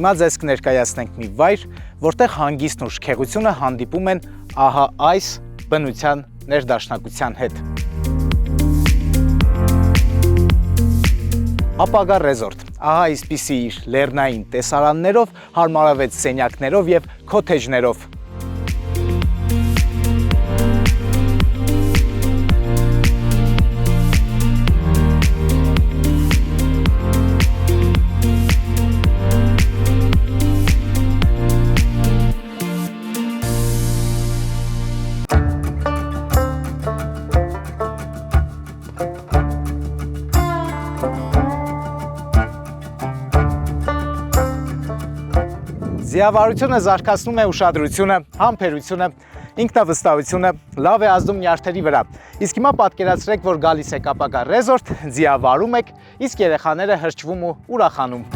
Հիմա ձեզ կներկայացնենք մի վայր, որտեղ հանգիստն ու շքեղությունը հանդիպում են ահա այս բնության ներդաշնակության հետ։ Ապագա ռեզորտ, ահա այսպիսի իր լեռնային տեսարաններով, հարմարավետ սենյակներով և քոթեջներով։ Ձիավարությունը զարգացնում է ուշադրությունը, համբերությունը, ինքնավստահությունը, լավ է ազդում նյարդերի վրա։ Իսկ հիմա պատկերացրեք, որ գալիս եք ապագա ռեզորտ, ձիավարում եք, իսկ երեխաները հրճվում ու ուրախանում։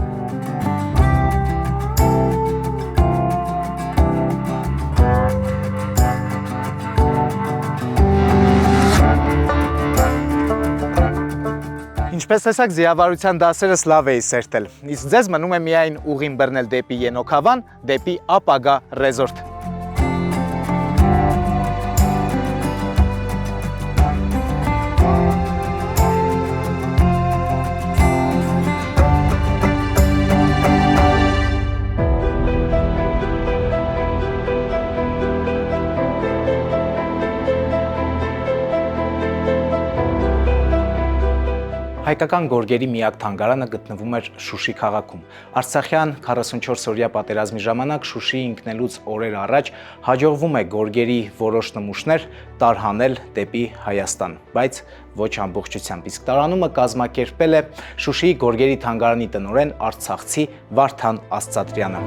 Ինչպես տեսակ, ձիավարության դասերս լավ էի սերտել, իսկ ձեզ մնում է միայն ուղին բռնել դեպի Ենոքավան, դեպի ապագա ռեզորտ։ Հայկական գորգերի միակ թանգարանը գտնվում էր Շուշի քաղաքում։ Արցախյան 44-օրյա պատերազմի ժամանակ Շուշիի ինքնելուց օրեր առաջ հաջողվում է գորգերի որոշ նմուշներ տարհանել դեպի Հայաստան, բայց ոչ ամբողջությամբ։ Իսկ տարանումը կազմակերպել է Շուշիի գորգերի թանգարանի տնօրեն արցախցի Վարդան Աստծատրյանը։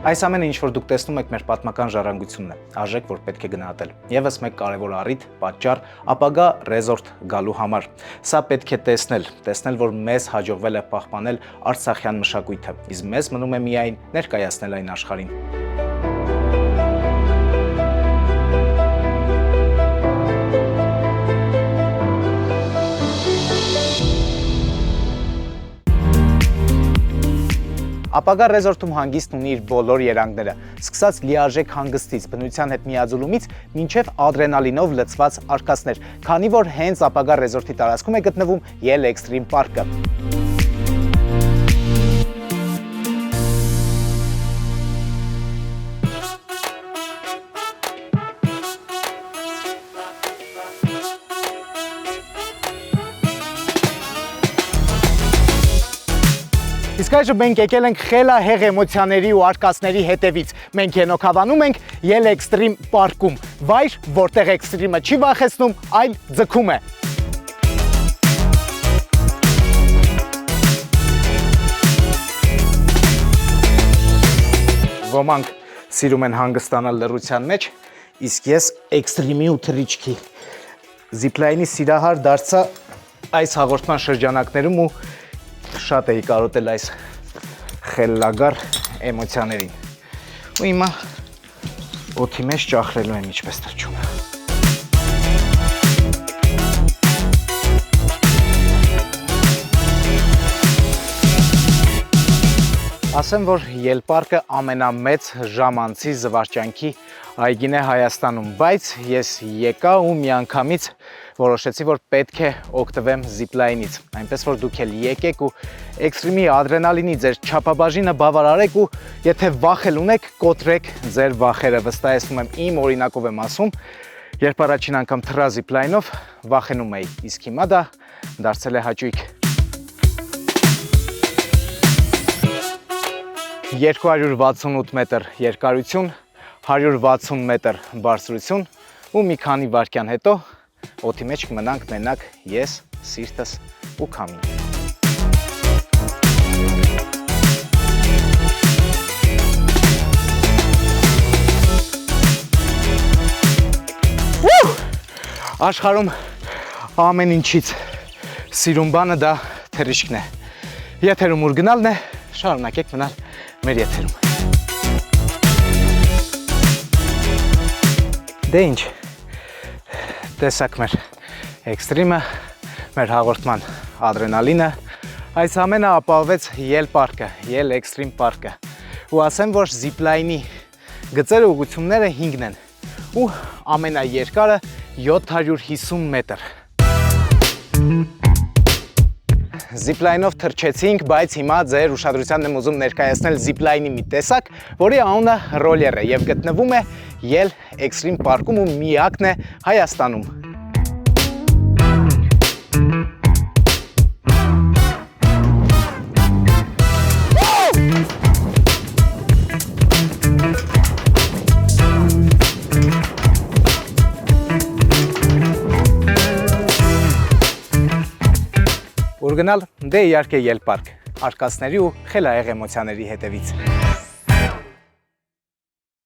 Այս ամենը, ինչ որ դուք տեսնում եք, մեր պատմական ժառանգությունն է, արժեք, որ պետք է գնահատել։ Եվս մեկ կարևոր առիթ, պատճառ, ապագա ռեզորտ գալու համար։ Սա պետք է տեսնել, որ մեզ հաջողվել է պահպանել արցախյան մշակույթը, իսկ մեզ մնում է միայն ներկայացնել այն աշխարհին։ Ապագա ռեզորտում հանգիստն ունի իր բոլոր երանգները, սկսած լիարժեք հանգստից, բնության հետ միաձուլումից, մինչև ադրենալինով լցված արկածներ, քանի որ հենց ապագա ռեզորտի տարածքում է գտնվում Yell Extreme Park-ը։ Իսկ այժմ մենք եկել ենք խելահեղ էմոցիաների ու արկածների հետևից։ Մենք Ենոքավանում ենք Yell Extreme Park-ում, վայր, որտեղ էքստրիմը չի վախեցնում, այլ ձգում է։ Ոմանք սիրում են հանգստանալ լռության մեջ, իսկ ես էքստրիմի ու թռիչքի զիպլայնի սիրահար դարձա այս հաղորդման շրջանակներում ու շատ էի կարոտել այս խելագար էմոցիաներին։ Ու հիմա օդի մեջ ճախրելու եմ ինչպես թռչում։ Ասեմ, որ Yell Park-ը ամենամեծ ժամանցի զվարճանքի այգին է Հայաստանում, բայց ես եկա ու միանգամից որոշեցի, որ պետք է օգտվեմ զիպլայնից, այնպես որ դուք էլ եկեք ու էքստրիմի ադրենալինի ձեր չափաբաժինը բավարարեք ու եթե վախ էլ ունեք, կոտրեք ձեր վախերը, վստահեցնում եմ, իմ օրինակով եմ ասում, երբ առաջին անգամ թռա զիպլայնով, վախենում էի, իսկ հիմա դա դարձել է հաճույք։ 268 մետր երկարություն, 160 մետր բարձրություն ու մի քանի վայրկյան հետո օդի մեջ կմնանք մենակ ես, սիրտս ու քամին։ Աշխարհում ամեն ինչից սիրուն բանը դա թռիչքն է։ Եթերում ուր գնալն է, շարունակեք մնալ մեր եթերում։ Դե ինչ, տեսակ մեր էքստրիմը, մեր հաղորդման ադրենալինը, այս ամենը ապահովեց Yell պարկը, Yell Extreme պարկը, ու ասեմ, որ զիպլայնի գծերը ուղղությունները 5-ն են, ու ամենաերկարը 750 մետր։ Զիպլայնով թռչեցինք, բայց հիմա ձեր ուշադրությանն եմ ուզում ներկայացնել զիպլայնի մի տեսակ, որի անունը ռոլեր է և գտնվում է Yell Extreme պարկում ու միակն է Հայաստանում։ Ուր գնալ, դե իհարկե Yell պարկ, արկածների ու խելահեղ էմոցիաների հետևից։